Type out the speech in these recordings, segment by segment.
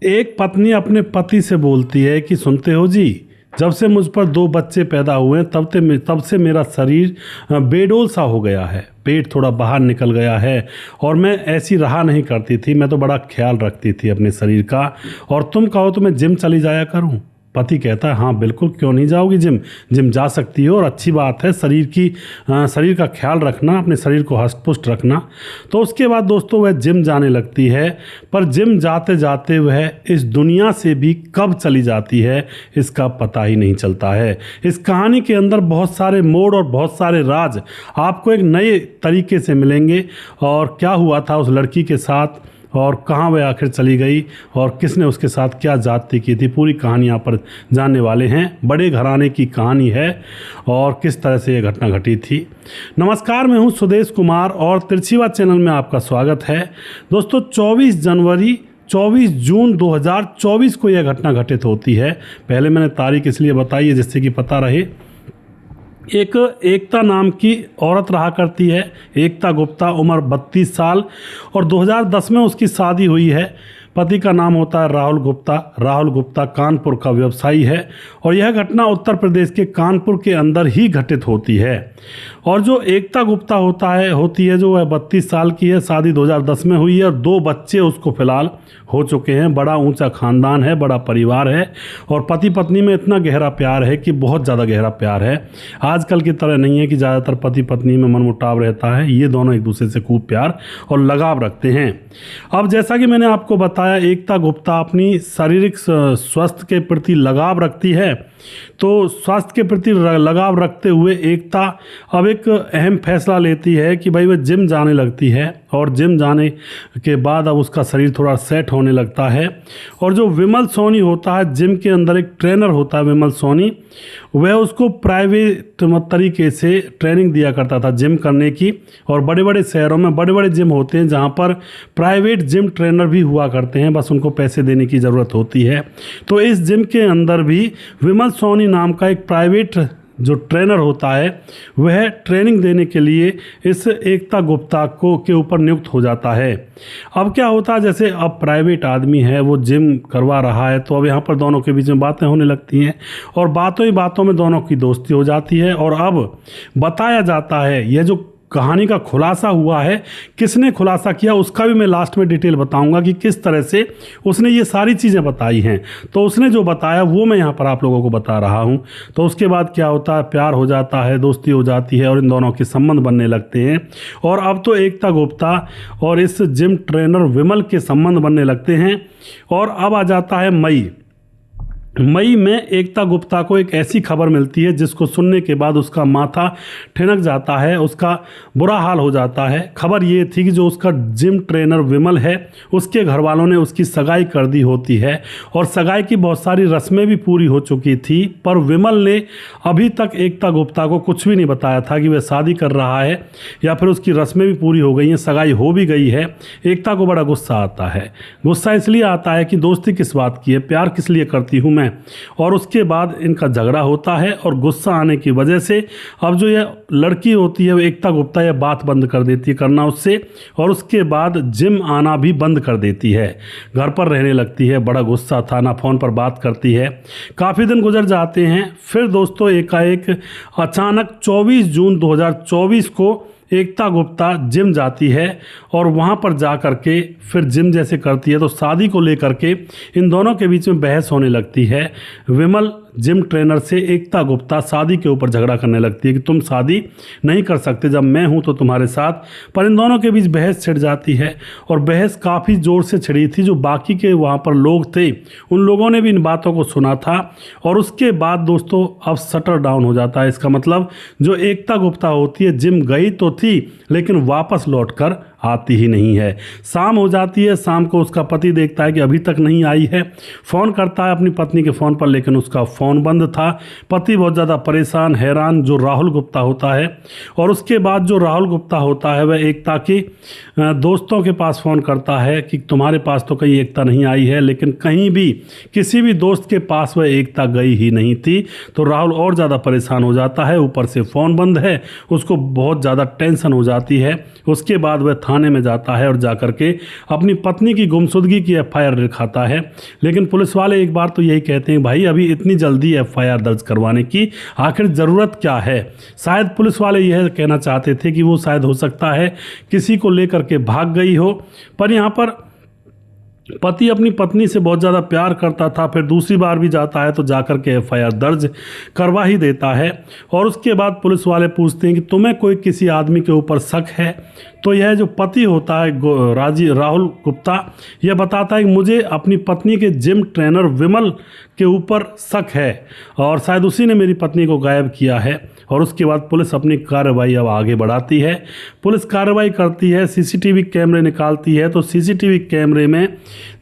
एक पत्नी अपने पति से बोलती है कि सुनते हो जी, जब से मुझ पर 2 बच्चे पैदा हुए तब से मेरा शरीर बेडोल सा हो गया है, पेट थोड़ा बाहर निकल गया है और मैं ऐसी रहा नहीं करती थी। मैं तो बड़ा ख्याल रखती थी अपने शरीर का, और तुम कहो तो मैं जिम चली जाया करूं। पति कहता है हाँ बिल्कुल, क्यों नहीं जाओगी जिम, जिम जा सकती हो और अच्छी बात है, शरीर का ख्याल रखना, अपने शरीर को हष्ट पुष्ट रखना। तो उसके बाद दोस्तों वह जिम जाने लगती है, पर जिम जाते जाते वह इस दुनिया से भी कब चली जाती है इसका पता ही नहीं चलता है। इस कहानी के अंदर बहुत सारे मोड़ और बहुत सारे राज आपको एक नए तरीके से मिलेंगे, और क्या हुआ था उस लड़की के साथ और कहाँ वह आखिर चली गई और किसने उसके साथ क्या जाती की थी, पूरी कहानी यहाँ पर जानने वाले हैं। बड़े घराने की कहानी है और किस तरह से यह घटना घटी थी। नमस्कार, मैं हूँ सुदेश कुमार और तिरछीवा चैनल में आपका स्वागत है। दोस्तों 24 जून 2024 को यह घटना घटित होती है। पहले मैंने तारीख इसलिए बताई है जिससे कि पता रहे। एक एकता नाम की औरत रहा करती है, एकता गुप्ता, उम्र 32 साल, और 2010 में उसकी शादी हुई है। पति का नाम होता है राहुल गुप्ता। राहुल गुप्ता कानपुर का व्यवसायी है और यह घटना उत्तर प्रदेश के कानपुर के अंदर ही घटित होती है। और जो एकता गुप्ता होती है जो वह 32 साल की है, शादी 2010 में हुई है और 2 बच्चे उसको फिलहाल हो चुके हैं। बड़ा ऊंचा खानदान है, बड़ा परिवार है और पति पत्नी में इतना गहरा प्यार है कि बहुत ज़्यादा गहरा प्यार है। आजकल की तरह नहीं है कि ज़्यादातर पति पत्नी में मनमुटाव रहता है। ये दोनों एक दूसरे से खूब प्यार और लगाव रखते हैं। अब जैसा कि मैंने आपको बताया, एकता गुप्ता अपनी शारीरिक स्वास्थ्य के प्रति लगाव रखती है। तो स्वास्थ्य के प्रति लगाव रखते हुए एकता अब एक अहम फैसला लेती है कि भाई वह जिम जाने लगती है, और जिम जाने के बाद अब उसका शरीर थोड़ा सेट होने लगता है। और जो विमल सोनी होता है, जिम के अंदर एक ट्रेनर होता है विमल सोनी, वह उसको प्राइवेट तरीके से ट्रेनिंग दिया करता था जिम करने की। और बड़े बड़े शहरों में बड़े बड़े जिम होते हैं जहाँ पर प्राइवेट जिम ट्रेनर भी हुआ करते हैं, बस उनको पैसे देने की ज़रूरत होती है। तो इस जिम के अंदर भी विमल सोनी नाम का एक प्राइवेट जो ट्रेनर होता है वह ट्रेनिंग देने के लिए इस एकता गुप्ता के ऊपर नियुक्त हो जाता है। अब क्या होता है, जैसे अब प्राइवेट आदमी है, वो जिम करवा रहा है, तो अब यहाँ पर दोनों के बीच में बातें होने लगती हैं और बातों ही बातों में दोनों की दोस्ती हो जाती है। और अब बताया जाता है, यह जो कहानी का खुलासा हुआ है, किसने खुलासा किया उसका भी मैं लास्ट में डिटेल बताऊंगा कि किस तरह से उसने ये सारी चीज़ें बताई हैं। तो उसने जो बताया वो मैं यहाँ पर आप लोगों को बता रहा हूँ। तो उसके बाद क्या होता है, प्यार हो जाता है, दोस्ती हो जाती है और इन दोनों के संबंध बनने लगते हैं। और अब तो एकता गुप्ता और इस जिम ट्रेनर विमल के संबंध बनने लगते हैं। और अब आ जाता है मई में एकता गुप्ता को एक ऐसी खबर मिलती है जिसको सुनने के बाद उसका माथा ठिनक जाता है, उसका बुरा हाल हो जाता है। खबर ये थी कि जो उसका जिम ट्रेनर विमल है, उसके घर वालों ने उसकी सगाई कर दी होती है और सगाई की बहुत सारी रस्में भी पूरी हो चुकी थी, पर विमल ने अभी तक एकता गुप्ता को कुछ भी नहीं बताया था कि वह शादी कर रहा है या फिर उसकी रस्में भी पूरी हो गई हैं, सगाई हो भी गई है। एकता को बड़ा गुस्सा आता है। गुस्सा इसलिए आता है कि दोस्ती किस बात की है, प्यार किस लिए करती हूँ मैं। और उसके बाद इनका झगड़ा होता है और गुस्सा आने की वजह से अब जो ये लड़की होती है वो एकता गुप्ता ये बात बंद कर देती है करना उससे, और उसके बाद जिम आना भी बंद कर देती है, घर पर रहने लगती है। बड़ा गुस्सा था, ना फ़ोन पर बात करती है। काफ़ी दिन गुजर जाते हैं। फिर दोस्तों एकाएक अचानक 24 जून 2024 को एकता गुप्ता जिम जाती है और वहाँ पर जा कर के फिर जिम जैसे करती है तो शादी को लेकर के इन दोनों के बीच में बहस होने लगती है। विमल जिम ट्रेनर से एकता गुप्ता शादी के ऊपर झगड़ा करने लगती है कि तुम शादी नहीं कर सकते जब मैं हूँ तो तुम्हारे साथ। पर इन दोनों के बीच बहस छिड़ जाती है और बहस काफ़ी ज़ोर से छिड़ी थी। जो बाकी के वहाँ पर लोग थे उन लोगों ने भी इन बातों को सुना था और उसके बाद दोस्तों अब शटर डाउन हो जाता है। इसका मतलब जो एकता गुप्ता होती है जिम गई तो थी लेकिन वापस लौटकर आती ही नहीं है। शाम हो जाती है, शाम को उसका पति देखता है कि अभी तक नहीं आई है, फ़ोन करता है अपनी पत्नी के फ़ोन पर लेकिन उसका फ़ोन बंद था। पति बहुत ज़्यादा परेशान हैरान जो राहुल गुप्ता होता है, और उसके बाद जो राहुल गुप्ता होता है वह एकता की दोस्तों के पास फ़ोन करता है कि तुम्हारे पास तो कहीं एकता नहीं आई है, लेकिन कहीं भी किसी भी दोस्त के पास वह एकता गई ही नहीं थी। तो राहुल और ज़्यादा परेशान हो जाता है, ऊपर से फ़ोन बंद है, उसको बहुत ज़्यादा टेंशन हो जाती है। उसके बाद वह थाने में जाता है और जाकर के अपनी पत्नी की गुमशुदगी की एफआईआर लिखाता है। लेकिन पुलिस वाले एक बार तो यही कहते हैं, भाई अभी इतनी जल्दी एफआईआर दर्ज करवाने की आखिर ज़रूरत क्या है। शायद पुलिस वाले यह कहना चाहते थे कि वो शायद हो सकता है किसी को लेकर के भाग गई हो, पर यहाँ पर पति अपनी पत्नी से बहुत ज़्यादा प्यार करता था, फिर दूसरी बार भी जाता है तो जाकर के एफआईआर दर्ज करवा ही देता है। और उसके बाद पुलिस वाले पूछते हैं कि तुम्हें कोई किसी आदमी के ऊपर शक है? तो यह जो पति होता है राहुल गुप्ता, यह बताता है कि मुझे अपनी पत्नी के जिम ट्रेनर विमल के ऊपर शक है और शायद उसी ने मेरी पत्नी को गायब किया है। और उसके बाद पुलिस अपनी कार्रवाई अब आगे बढ़ाती है। पुलिस कार्रवाई करती है, सीसीटीवी कैमरे निकालती है। तो सीसीटीवी कैमरे में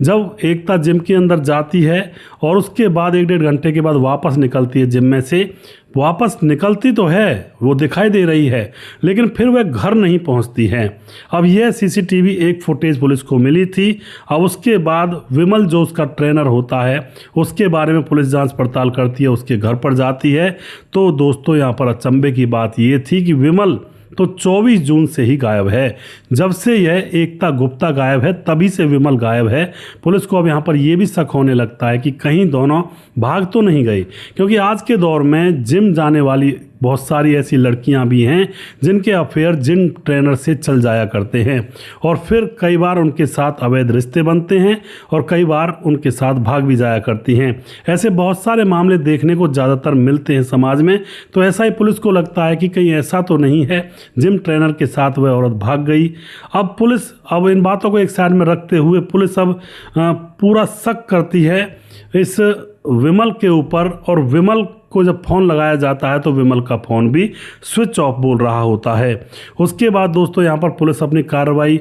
जब एकता जिम के अंदर जाती है और उसके बाद 1-1.5 घंटे के बाद वापस निकलती है जिम में से, वापस निकलती तो है, वो दिखाई दे रही है, लेकिन फिर वह घर नहीं पहुंचती है। अब यह सीसीटीवी एक फुटेज पुलिस को मिली थी। अब उसके बाद विमल जो उसका ट्रेनर होता है उसके बारे में पुलिस जांच पड़ताल करती है, उसके घर पर जाती है। तो दोस्तों यहाँ पर अचंभे की बात ये थी कि विमल तो 24 जून से ही गायब है। जब से यह एकता गुप्ता गायब है तभी से विमल गायब है। पुलिस को अब यहाँ पर यह भी शक होने लगता है कि कहीं दोनों भाग तो नहीं गई, क्योंकि आज के दौर में जिम जाने वाली बहुत सारी ऐसी लड़कियां भी हैं जिनके अफेयर जिम ट्रेनर से चल जाया करते हैं और फिर कई बार उनके साथ अवैध रिश्ते बनते हैं और कई बार उनके साथ भाग भी जाया करती हैं। ऐसे बहुत सारे मामले देखने को ज़्यादातर मिलते हैं समाज में। तो ऐसा ही पुलिस को लगता है कि कहीं ऐसा तो नहीं है जिम ट्रेनर के साथ वह औरत भाग गई। अब इन बातों को एक साइड में रखते हुए पुलिस अब पूरा शक करती है इस विमल के ऊपर। और विमल को जब फ़ोन लगाया जाता है तो विमल का फ़ोन भी स्विच ऑफ बोल रहा होता है। उसके बाद दोस्तों यहाँ पर पुलिस अपनी कार्रवाई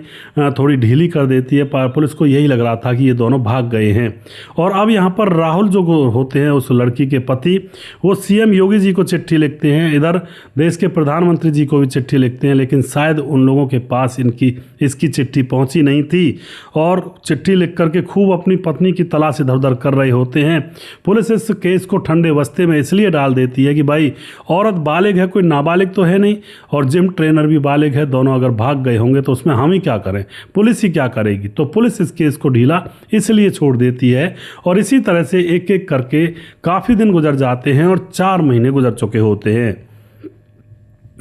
थोड़ी ढीली कर देती है। पर पुलिस को यही लग रहा था कि ये दोनों भाग गए हैं। और अब यहाँ पर राहुल जो होते हैं उस लड़की के पति, वो सीएम योगी जी को चिट्ठी लिखते हैं, इधर देश के प्रधानमंत्री जी को भी चिट्ठी लिखते हैं, लेकिन शायद उन लोगों के पास इसकी चिट्ठी पहुँची नहीं थी और चिट्ठी लिख करके खूब अपनी पत्नी की तलाश इधर उधर कर रहे होते हैं। पुलिस इस केस को ठंडे बस्ते में इसलिए डाल देती है कि भाई औरत बालिग है, कोई नाबालिग तो है नहीं, और जिम ट्रेनर भी बालिग है, दोनों अगर भाग गए होंगे तो उसमें हम ही क्या करें, पुलिस ही क्या करेगी। तो पुलिस इस केस को ढीला इसलिए छोड़ देती है। और इसी तरह से एक एक करके काफ़ी दिन गुजर जाते हैं और 4 महीने गुजर चुके होते हैं।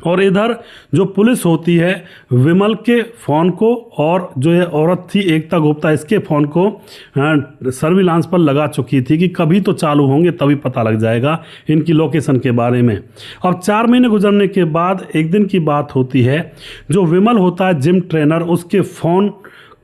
और इधर जो पुलिस होती है विमल के फ़ोन को और जो ये औरत थी एकता गुप्ता इसके फ़ोन को सर्विलांस पर लगा चुकी थी कि कभी तो चालू होंगे तभी पता लग जाएगा इनकी लोकेशन के बारे में। अब 4 महीने गुजरने के बाद एक दिन की बात होती है, जो विमल होता है जिम ट्रेनर, उसके फ़ोन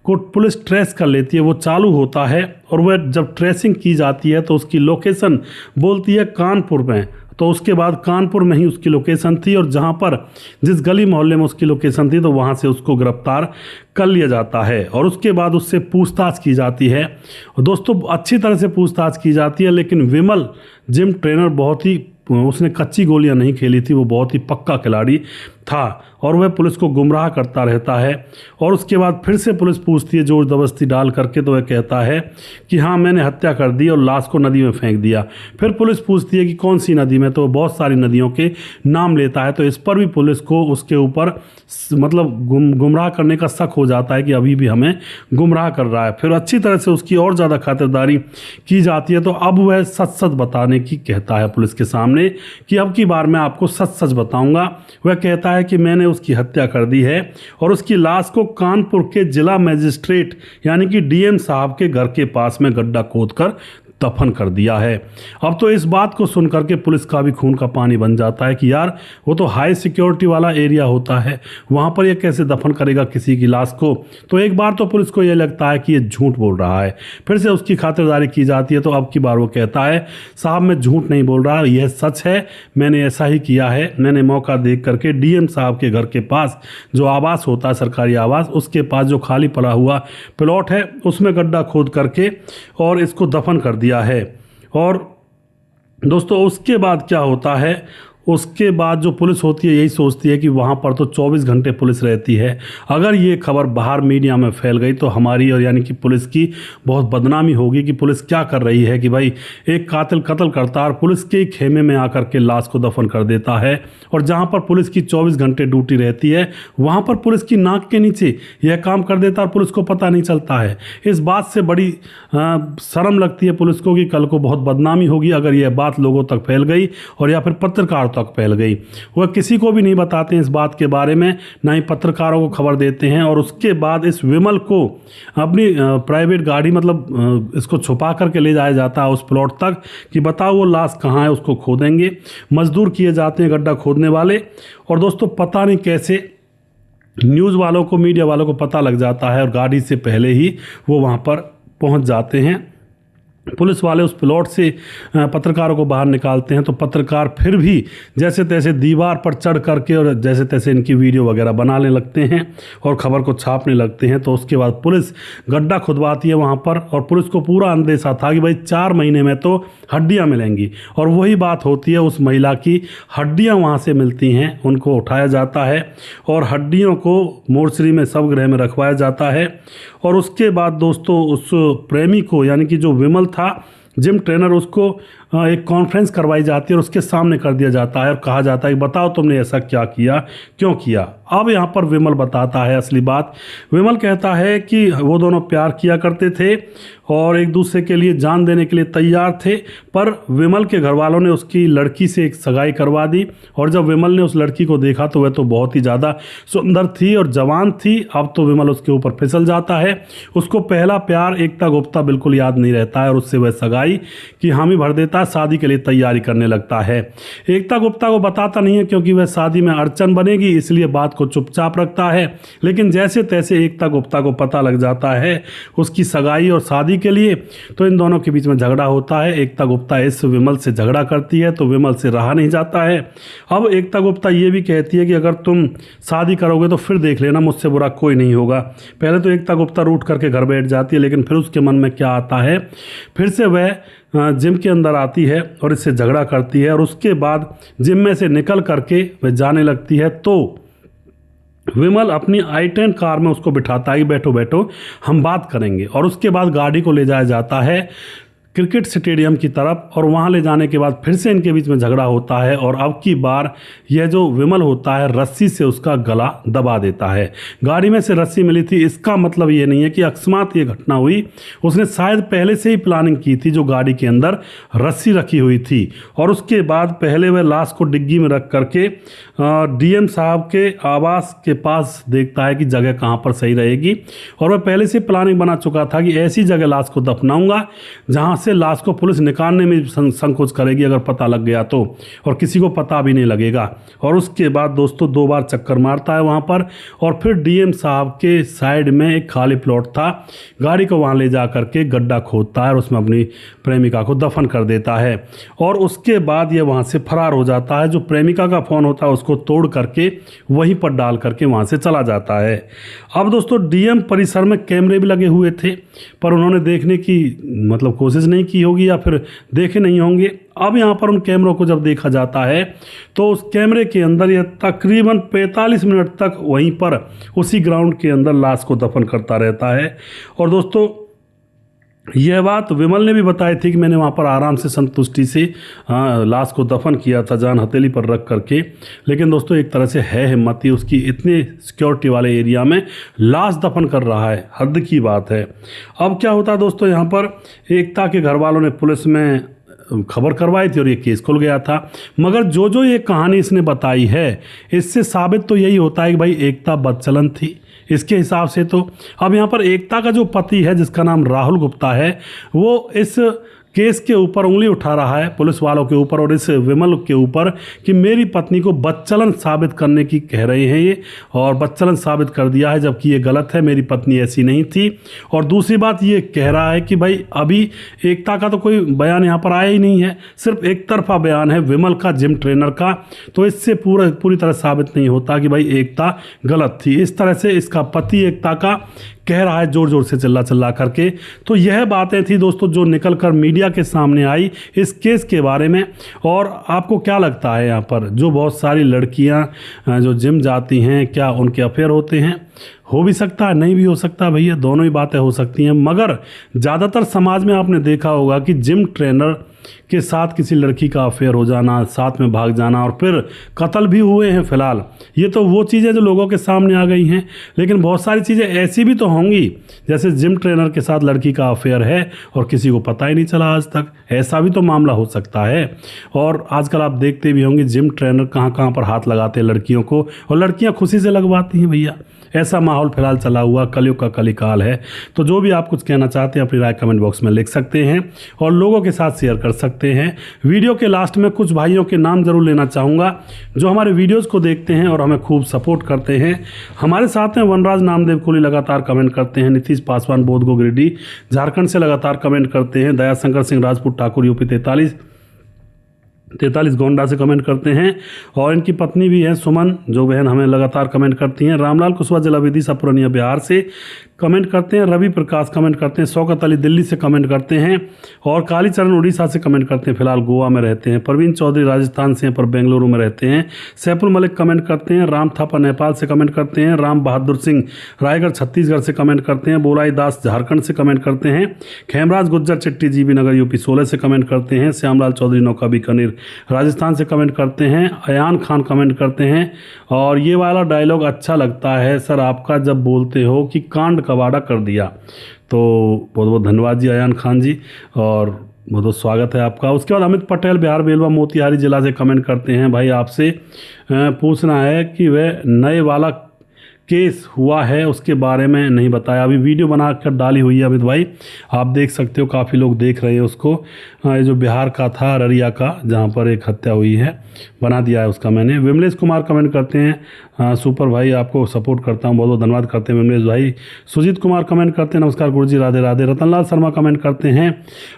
को पुलिस ट्रेस कर लेती है, वो चालू होता है और वह जब ट्रेसिंग की जाती है तो उसकी लोकेशन बोलती है कानपुर में। तो उसके बाद कानपुर में ही उसकी लोकेशन थी और जहाँ पर जिस गली मोहल्ले में उसकी लोकेशन थी तो वहाँ से उसको गिरफ्तार कर लिया जाता है और उसके बाद उससे पूछताछ की जाती है। और दोस्तों अच्छी तरह से पूछताछ की जाती है, लेकिन विमल जिम ट्रेनर उसने कच्ची गोलियां नहीं खेली थी, वो बहुत ही पक्का खिलाड़ी था और वह पुलिस को गुमराह करता रहता है। और उसके बाद फिर से पुलिस पूछती है जोर जबरदस्ती डाल करके, तो वह कहता है कि हाँ मैंने हत्या कर दी और लाश को नदी में फेंक दिया। फिर पुलिस पूछती है कि कौन सी नदी में, तो बहुत सारी नदियों के नाम लेता है। तो इस पर भी पुलिस को उसके ऊपर मतलब गुमराह करने का शक हो जाता है कि अभी भी हमें गुमराह कर रहा है। फिर अच्छी तरह से उसकी और ज़्यादा खातिरदारी की जाती है। तो अब वह सच सच बताने की कहता है पुलिस के सामने कि अब की बार मैं आपको सच सच बताऊंगा। वह कहता है कि मैंने उसकी हत्या कर दी है और उसकी लाश को कानपुर के जिला मजिस्ट्रेट यानी कि डीएम साहब के घर के पास में गड्ढा खोदकर दफन कर दिया है। अब तो इस बात को सुनकर के पुलिस का भी खून का पानी बन जाता है कि यार वो तो हाई सिक्योरिटी वाला एरिया होता है, वहाँ पर ये कैसे दफन करेगा किसी की लाश को। तो एक बार तो पुलिस को ये लगता है कि ये झूठ बोल रहा है, फिर से उसकी खातिरदारी की जाती है। तो अब की बार वो कहता है साहब मैं झूठ नहीं बोल रहा, यह सच है, मैंने ऐसा ही किया है। मैंने मौका देख करके डीएम साहब के घर के पास जो आवास होता है सरकारी आवास, उसके पास जो खाली पड़ा हुआ प्लॉट है उसमें गड्ढा खोद करके और इसको दफन कर दिया है। और दोस्तों उसके बाद क्या होता है, उसके बाद जो पुलिस होती है यही सोचती है कि वहाँ पर तो 24 घंटे पुलिस रहती है, अगर ये खबर बाहर मीडिया में फैल गई तो हमारी और यानी कि पुलिस की बहुत बदनामी होगी कि पुलिस क्या कर रही है कि भाई एक कातिल कत्ल करता है और पुलिस के ही खेमे में आकर के लाश को दफन कर देता है। और जहाँ पर पुलिस की 24 घंटे ड्यूटी रहती है वहाँ पर पुलिस की नाक के नीचे यह काम कर देता है और पुलिस को पता नहीं चलता है। इस बात से बड़ी शर्म लगती है पुलिस को कि कल को बहुत बदनामी होगी अगर यह बात लोगों तक फैल गई और या फिर पत्रकार तक फैल गई। वह किसी को भी नहीं बताते हैं इस बात के बारे में, ना ही पत्रकारों को खबर देते हैं। और उसके बाद इस विमल को अपनी प्राइवेट गाड़ी मतलब इसको छुपा करके ले जाया जाता है उस प्लॉट तक कि बताओ वो लाश कहाँ है, उसको खोदेंगे। मजदूर किए जाते हैं गड्ढा खोदने वाले। और दोस्तों पता नहीं कैसे न्यूज़ वालों को, मीडिया वालों को पता लग जाता है और गाड़ी से पहले ही वो वहाँ पर पहुँच जाते हैं। पुलिस वाले उस प्लॉट से पत्रकारों को बाहर निकालते हैं तो पत्रकार फिर भी जैसे तैसे दीवार पर चढ़ करके और जैसे तैसे इनकी वीडियो वगैरह बनाने लगते हैं और खबर को छापने लगते हैं। तो उसके बाद पुलिस गड्ढा खुदवाती है वहाँ पर और पुलिस को पूरा अंदेशा था कि भाई 4 महीने में तो हड्डियाँ मिलेंगी। और वही बात होती है, उस महिला की हड्डियाँ वहाँ से मिलती हैं, उनको उठाया जाता है और हड्डियों को मोर्चरी में शवगृह में रखवाया जाता है। और उसके बाद दोस्तों उस प्रेमी को यानी कि जो विमल था जिम ट्रेनर, उसको एक कॉन्फ्रेंस करवाई जाती है और उसके सामने कर दिया जाता है और कहा जाता है कि बताओ तुमने ऐसा क्या किया, क्यों किया। अब यहाँ पर विमल बताता है असली बात। विमल कहता है कि वो दोनों प्यार किया करते थे और एक दूसरे के लिए जान देने के लिए तैयार थे, पर विमल के घर वालों ने उसकी लड़की से एक सगाई करवा दी। और जब विमल ने उस लड़की को देखा तो वह तो बहुत ही ज़्यादा सुंदर थी और जवान थी। अब तो विमल उसके ऊपर फिसल जाता है। उसको पहला प्यार एकता गुप्ता बिल्कुल याद नहीं रहता है और उससे वह सगाई की हामी भर देता, शादी के लिए तैयारी करने लगता है। एकता गुप्ता को बताता नहीं है क्योंकि वह शादी में अड़चन बनेगी, इसलिए बात को चुपचाप रखता है। लेकिन जैसे तैसे एकता गुप्ता को पता लग जाता है उसकी सगाई और शादी के लिए, तो इन दोनों के बीच में झगड़ा होता है। एकता गुप्ता इस विमल से झगड़ा करती है तो विमल से रहा नहीं जाता है। अब एकता गुप्ता ये भी कहती है कि अगर तुम शादी करोगे तो फिर देख लेना, मुझसे बुरा कोई नहीं होगा। पहले तो एकता गुप्ता रूठ करके घर बैठ जाती है, लेकिन फिर उसके मन में क्या आता है, फिर से वह जिम के अंदर आती है और इससे झगड़ा करती है। और उसके बाद जिम में से निकल करके वह जाने लगती है तो विमल अपनी i10 कार में उसको बिठाता है कि बैठो बैठो हम बात करेंगे। और उसके बाद गाड़ी को ले जाया जाता है क्रिकेट स्टेडियम की तरफ और वहाँ ले जाने के बाद फिर से इनके बीच में झगड़ा होता है। और अब की बार यह जो विमल होता है रस्सी से उसका गला दबा देता है। गाड़ी में से रस्सी मिली थी, इसका मतलब ये नहीं है कि अकस्मात ये घटना हुई, उसने शायद पहले से ही प्लानिंग की थी जो गाड़ी के अंदर रस्सी रखी हुई थी। और उसके बाद पहले वह लाश को डिग्गी में रख करके डीएम साहब के आवास के पास देखता है कि जगह कहाँ पर सही रहेगी। और वह पहले से प्लानिंग बना चुका था कि ऐसी जगह लाश को दफनाऊंगा जहाँ से लाश को पुलिस निकालने में संकोच करेगी अगर पता लग गया तो, और किसी को पता भी नहीं लगेगा। और उसके बाद दोस्तों 2 बार चक्कर मारता है वहाँ पर और फिर डीएम साहब के साइड में एक खाली प्लॉट था, गाड़ी को वहाँ ले जा करके गड्ढा खोदता है और उसमें अपनी प्रेमिका को दफन कर देता है। और उसके बाद ये वहाँ से फरार हो जाता है। जो प्रेमिका का फ़ोन होता है उसको तोड़ करके वहीं पर डाल करके वहाँ से चला जाता है। अब दोस्तों डीएम परिसर में कैमरे भी लगे हुए थे, पर उन्होंने देखने की मतलब कोशिश नहीं की होगी या फिर देखे नहीं होंगे। अब यहाँ पर उन कैमरों को जब देखा जाता है तो उस कैमरे के अंदर यह तकरीबन 45 मिनट तक वहीं पर उसी ग्राउंड के अंदर लाश को दफन करता रहता है। और दोस्तों यह बात विमल ने भी बताई थी कि मैंने वहाँ पर आराम से संतुष्टि से लाश को दफन किया था जान हथेली पर रख करके। लेकिन दोस्तों एक तरह से है हिम्मती, उसकी इतने सिक्योरिटी वाले एरिया में लाश दफन कर रहा है, हद की बात है। अब क्या होता है दोस्तों, यहाँ पर एकता के घर वालों ने पुलिस में खबर करवाई थी और ये केस खुल गया था। मगर जो ये कहानी इसने बताई है इससे साबित तो यही होता है कि भाई एकता बदचलन थी इसके हिसाब से। तो अब यहाँ पर एकता का जो पति है जिसका नाम राहुल गुप्ता है, वो इस केस के ऊपर उंगली उठा रहा है पुलिस वालों के ऊपर और इस विमल के ऊपर कि मेरी पत्नी को बदचलन साबित करने की कह रहे हैं ये, और बदचलन साबित कर दिया है जबकि ये गलत है, मेरी पत्नी ऐसी नहीं थी। और दूसरी बात ये कह रहा है कि भाई अभी एकता का तो कोई बयान यहाँ पर आया ही नहीं है, सिर्फ एक तरफा बयान है विमल का, जिम ट्रेनर का। तो इससे पूरी तरह साबित नहीं होता कि भाई एकता गलत थी। इस तरह से इसका पति एकता का कह रहा है जोर जोर से चिल्ला चिल्ला करके। तो यह बातें थी दोस्तों जो निकल कर मीडिया के सामने आई इस केस के बारे में। और आपको क्या लगता है यहाँ पर जो बहुत सारी लड़कियाँ जो जिम जाती हैं, क्या उनके अफेयर होते हैं? हो भी सकता है, नहीं भी हो सकता भैया, दोनों ही बातें हो सकती हैं। मगर ज़्यादातर समाज में आपने देखा होगा कि जिम ट्रेनर के साथ किसी लड़की का अफेयर हो जाना, साथ में भाग जाना और फिर कत्ल भी हुए हैं फिलहाल। ये तो वो चीज़ें जो लोगों के सामने आ गई हैं, लेकिन बहुत सारी चीज़ें ऐसी भी तो होंगी जैसे जिम ट्रेनर के साथ लड़की का अफेयर है और किसी को पता ही नहीं चला आज तक। ऐसा भी तो मामला हो सकता है। और आजकल आप देखते भी होंगे जिम ट्रेनर कहाँ कहाँ पर हाथ लगाते हैं लड़कियों को, और लड़कियाँ खुशी से लगवाती हैं भैया। ऐसा माहौल फिलहाल चला हुआ, कलयुग का कलिकाल है। तो जो भी आप कुछ कहना चाहते हैं अपनी राय कमेंट बॉक्स में लिख सकते हैं और लोगों के साथ शेयर कर सकते हैं। वीडियो के लास्ट में कुछ भाइयों के नाम जरूर लेना चाहूँगा जो हमारे वीडियोस को देखते हैं और हमें खूब सपोर्ट करते हैं। हमारे साथ हैं वनराज नामदेव कोहली, लगातार कमेंट करते हैं। नीतीश पासवान बोधगो गिरिडीह झारखंड से लगातार कमेंट करते हैं। दयाशंकर सिंह राजपूत ठाकुर यूपी 43 गोंडा से कमेंट करते हैं। और इनकी पत्नी भी है सुमन, जो बहन हमें लगातार कमेंट करती हैं। रामलाल कुशवाहा जिला विदिशा पूर्णिया बिहार से कमेंट करते हैं। रवि प्रकाश कमेंट करते हैं। शौकत अली दिल्ली से कमेंट करते हैं। और कालीचरण उड़ीसा से कमेंट करते हैं, फिलहाल गोवा में रहते हैं। परवीन चौधरी राजस्थान से हैं पर बेंगलुरु में रहते हैं। सैफुल मलिक कमेंट करते हैं। राम थापा नेपाल से कमेंट करते हैं। राम बहादुर सिंह रायगढ़ छत्तीसगढ़ से कमेंट करते हैं। बोलाई दास झारखंड से कमेंट करते हैं। खेमराज गुज्जर चिट्टी जीबी नगर यूपी 16 से कमेंट करते हैं। श्यामलाल चौधरी नौका बीकानेर राजस्थान से कमेंट करते हैं। अयान खान कमेंट करते हैं। और ये वाला डायलॉग अच्छा लगता है सर आपका जब बोलते हो कि कांड कबाड़ा कर दिया। तो बहुत बहुत धन्यवाद जी अयान खान जी, और बहुत बहुत स्वागत है आपका। उसके बाद अमित पटेल बिहार बेलवा मोतिहारी जिला से कमेंट करते हैं। भाई आपसे पूछना है कि वह नए वाला केस हुआ है उसके बारे में नहीं बताया। अभी वीडियो बनाकर डाली हुई है अमित भाई, आप देख सकते हो, काफ़ी लोग देख रहे हैं उसको। ये जो बिहार का था अररिया का, जहाँ पर एक हत्या हुई है, बना दिया है उसका मैंने। विमलेश कुमार कमेंट करते हैं सुपर भाई, आपको सपोर्ट करता हूँ, बहुत बहुत धन्यवाद करते हैं विमलेश भाई। सुजीत कुमार कमेंट करते हैं, नमस्कार गुरुजी राधे राधे। रतनलाल शर्मा कमेंट करते हैं।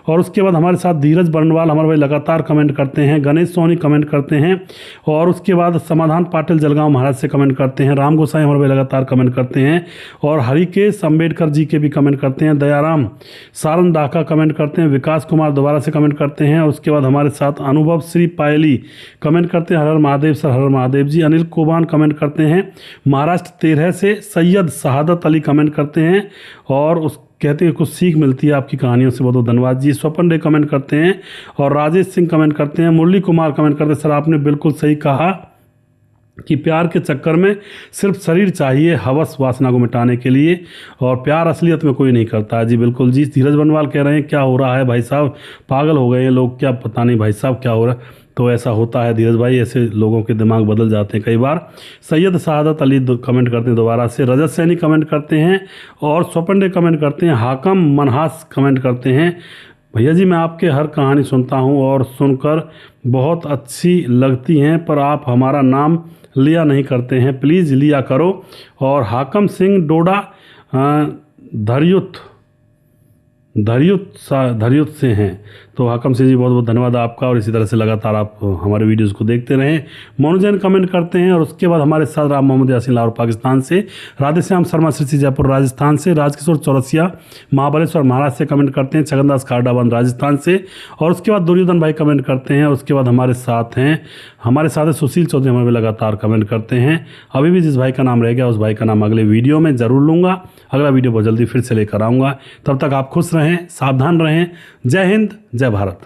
और उसके बाद हमारे साथ धीरज बर्नवाल हमारे भाई लगातार कमेंट करते हैं। गणेश सोनी कमेंट करते हैं। और उसके बाद समाधान पाटिल जलगांव महाराज से कमेंट करते हैं। राम गोसाई हमारे भाई लगातार कमेंट करते हैं। और हरिकेश अम्बेडकर जी के भी कमेंट करते हैं। दयाराम सारन दाका कमेंट करते हैं। विकास कुमार दोबारा से कमेंट करते हैं। और उसके बाद हमारे साथ अनुभव श्री पायली कमेंट करते हैं। हर हर महादेव सर, हर हर महादेव जी। अनिल कोबान कमेंट करते हैं महाराष्ट्र 13 से। सैयद शहादत अली कमेंट करते हैं और उस कहते हैं कुछ सीख मिलती है आपकी कहानियों से, बहुत बहुत धन्यवाद जी। स्वपन डे कमेंट करते हैं। और राजेश सिंह कमेंट करते हैं। मुरली कुमार कमेंट करते हैं, सर आपने बिल्कुल सही कहा कि प्यार के चक्कर में सिर्फ शरीर चाहिए हवस वासना को मिटाने के लिए, और प्यार असलियत में कोई नहीं करता है। जी बिल्कुल जी। धीरज बनवाल कह रहे हैं क्या हो रहा है भाई साहब, पागल हो गए हैं लोग क्या, पता नहीं भाई साहब क्या हो रहा है। तो ऐसा होता है धीरज भाई, ऐसे लोगों के दिमाग बदल जाते हैं कई बार। सैयद शहादत अली कमेंट करते हैं दोबारा से। रजत सैनी कमेंट करते हैं। और स्वपन डे कमेंट करते हैं। हाकम मनहास कमेंट करते हैं, भैया जी मैं आपके हर कहानी सुनता हूँ और सुनकर बहुत अच्छी लगती हैं, पर आप हमारा नाम लिया नहीं करते हैं, प्लीज़ लिया करो। और हाकम सिंह डोडा धरियुत से हैं। तो हाकम सिंह जी बहुत बहुत धन्यवाद आपका, और इसी तरह से लगातार आप हमारे वीडियोस को देखते रहें। मोनू जैन कमेंट करते हैं। और उसके बाद हमारे साथ राम मोहम्मद यासीन लाहौर पाकिस्तान से। राधेश्याम शर्मा श्री जयपुर राजस्थान से। राजकिशोर चौरसिया महाबलेश्वर महाराज से कमेंट करते हैं। छगनदास खारडाबंद राजस्थान से। और उसके बाद दुर्योधन भाई कमेंट करते हैं। और उसके बाद हमारे साथ हैं सुशील चौधरी, हमें लगातार कमेंट करते हैं। अभी भी जिस भाई का नाम रह गया उस भाई का नाम अगले वीडियो में ज़रूर लूँगा। अगला वीडियो बहुत जल्दी फिर से लेकर आऊँगा। तब तक आप खुश रहें, सावधान रहें। जय हिंद, जय भारत।